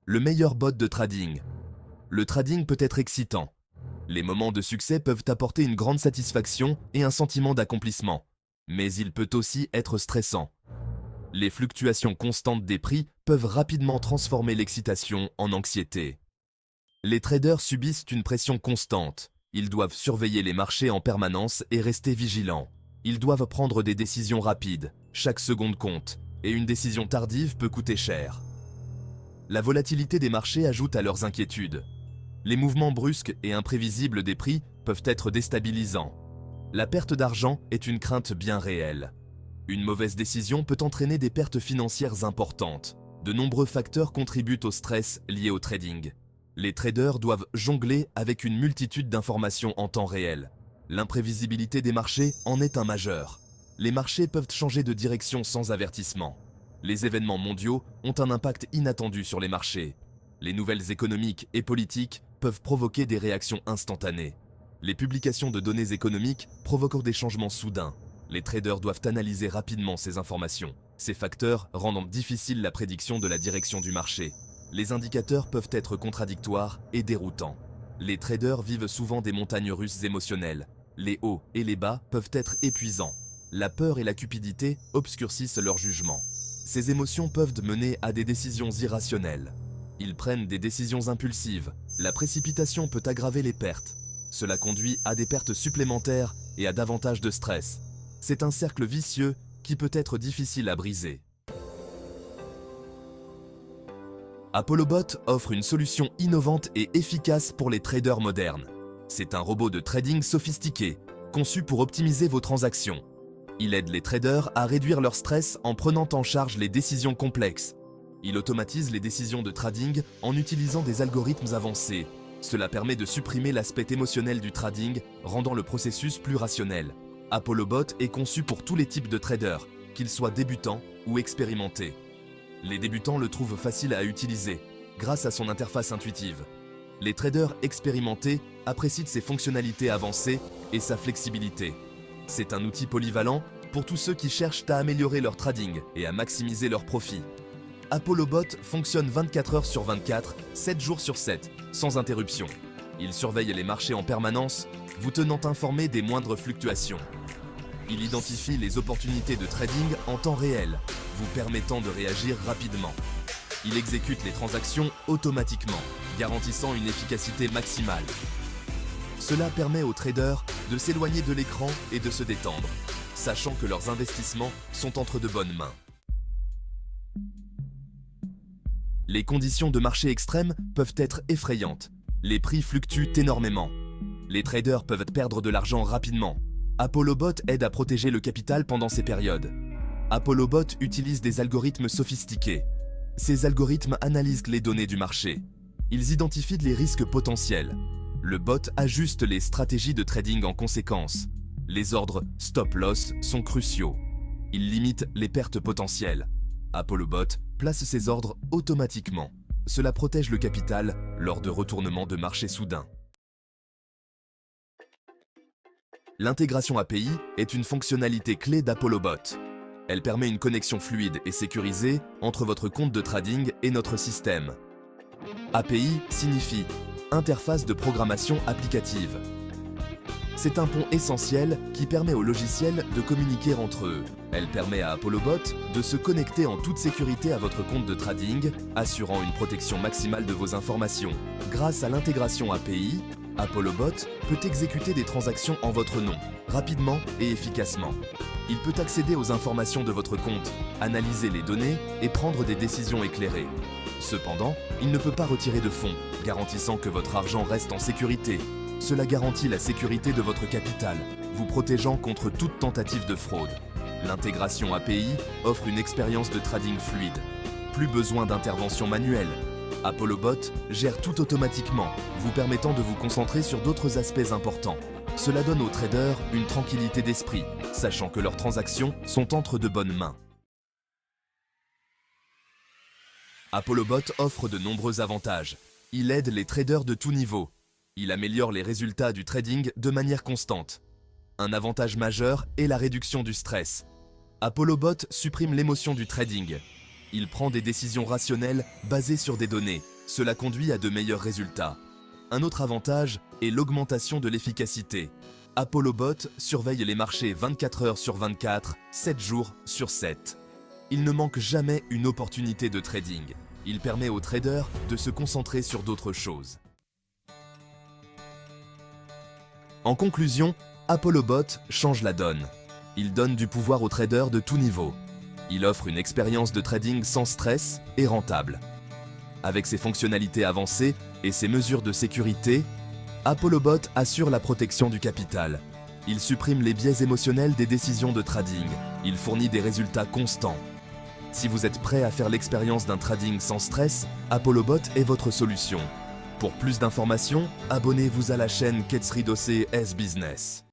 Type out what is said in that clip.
Le meilleur bot de trading. Le trading peut être excitant. Les moments de succès peuvent apporter une grande satisfaction et un sentiment d'accomplissement. Mais il peut aussi être stressant. Les fluctuations constantes des prix peuvent rapidement transformer l'excitation en anxiété. Les traders subissent une pression constante. Ils doivent surveiller les marchés en permanence et rester vigilants. Ils doivent prendre des décisions rapides, chaque seconde compte, et une décision tardive peut coûter cher. La volatilité des marchés ajoute à leurs inquiétudes. Les mouvements brusques et imprévisibles des prix peuvent être déstabilisants. La perte d'argent est une crainte bien réelle. Une mauvaise décision peut entraîner des pertes financières importantes. De nombreux facteurs contribuent au stress lié au trading. Les traders doivent jongler avec une multitude d'informations en temps réel. L'imprévisibilité des marchés en est un majeur. Les marchés peuvent changer de direction sans avertissement. Les événements mondiaux ont un impact inattendu sur les marchés. Les nouvelles économiques et politiques peuvent provoquer des réactions instantanées. Les publications de données économiques provoquent des changements soudains. Les traders doivent analyser rapidement ces informations. Ces facteurs rendent difficile la prédiction de la direction du marché. Les indicateurs peuvent être contradictoires et déroutants. Les traders vivent souvent des montagnes russes émotionnelles. Les hauts et les bas peuvent être épuisants. La peur et la cupidité obscurcissent leur jugement. Ces émotions peuvent mener à des décisions irrationnelles. Ils prennent des décisions impulsives. La précipitation peut aggraver les pertes. Cela conduit à des pertes supplémentaires et à davantage de stress. C'est un cercle vicieux qui peut être difficile à briser. ApolloBot offre une solution innovante et efficace pour les traders modernes. C'est un robot de trading sophistiqué, conçu pour optimiser vos transactions. Il aide les traders à réduire leur stress en prenant en charge les décisions complexes. Il automatise les décisions de trading en utilisant des algorithmes avancés. Cela permet de supprimer l'aspect émotionnel du trading, rendant le processus plus rationnel. ApolloBot est conçu pour tous les types de traders, qu'ils soient débutants ou expérimentés. Les débutants le trouvent facile à utiliser, grâce à son interface intuitive. Les traders expérimentés apprécient ses fonctionnalités avancées et sa flexibilité. C'est un outil polyvalent pour tous ceux qui cherchent à améliorer leur trading et à maximiser leurs profits. ApolloBot fonctionne 24 heures sur 24, 7 jours sur 7, sans interruption. Il surveille les marchés en permanence, vous tenant informé des moindres fluctuations. Il identifie les opportunités de trading en temps réel, vous permettant de réagir rapidement. Il exécute les transactions automatiquement, garantissant une efficacité maximale. Cela permet aux traders de s'éloigner de l'écran et de se détendre, sachant que leurs investissements sont entre de bonnes mains. Les conditions de marché extrêmes peuvent être effrayantes. Les prix fluctuent énormément. Les traders peuvent perdre de l'argent rapidement. ApolloBot aide à protéger le capital pendant ces périodes. ApolloBot utilise des algorithmes sophistiqués. Ces algorithmes analysent les données du marché. Ils identifient les risques potentiels. Le bot ajuste les stratégies de trading en conséquence. Les ordres stop-loss sont cruciaux. Ils limitent les pertes potentielles. ApolloBot place ces ordres automatiquement. Cela protège le capital lors de retournements de marché soudains. L'intégration API est une fonctionnalité clé d'ApolloBot. Elle permet une connexion fluide et sécurisée entre votre compte de trading et notre système. API signifie interface de programmation applicative. C'est un pont essentiel qui permet aux logiciels de communiquer entre eux. Elle permet à ApolloBot de se connecter en toute sécurité à votre compte de trading, assurant une protection maximale de vos informations. Grâce à l'intégration API, ApolloBot peut exécuter des transactions en votre nom, rapidement et efficacement. Il peut accéder aux informations de votre compte, analyser les données et prendre des décisions éclairées. Cependant, il ne peut pas retirer de fonds, garantissant que votre argent reste en sécurité. Cela garantit la sécurité de votre capital, vous protégeant contre toute tentative de fraude. L'intégration API offre une expérience de trading fluide. Plus besoin d'intervention manuelle. ApolloBot gère tout automatiquement, vous permettant de vous concentrer sur d'autres aspects importants. Cela donne aux traders une tranquillité d'esprit, sachant que leurs transactions sont entre de bonnes mains. ApolloBot offre de nombreux avantages. Il aide les traders de tout niveau. Il améliore les résultats du trading de manière constante. Un avantage majeur est la réduction du stress. ApolloBot supprime l'émotion du trading. Il prend des décisions rationnelles basées sur des données. Cela conduit à de meilleurs résultats. Un autre avantage est l'augmentation de l'efficacité. ApolloBot surveille les marchés 24 heures sur 24, 7 jours sur 7. Il ne manque jamais une opportunité de trading. Il permet aux traders de se concentrer sur d'autres choses. En conclusion, ApolloBot change la donne. Il donne du pouvoir aux traders de tout niveau. Il offre une expérience de trading sans stress et rentable. Avec ses fonctionnalités avancées et ses mesures de sécurité, ApolloBot assure la protection du capital. Il supprime les biais émotionnels des décisions de trading. Il fournit des résultats constants. Si vous êtes prêt à faire l'expérience d'un trading sans stress, ApolloBot est votre solution. Pour plus d'informations, abonnez-vous à la chaîne Ketsri Dossé S Business.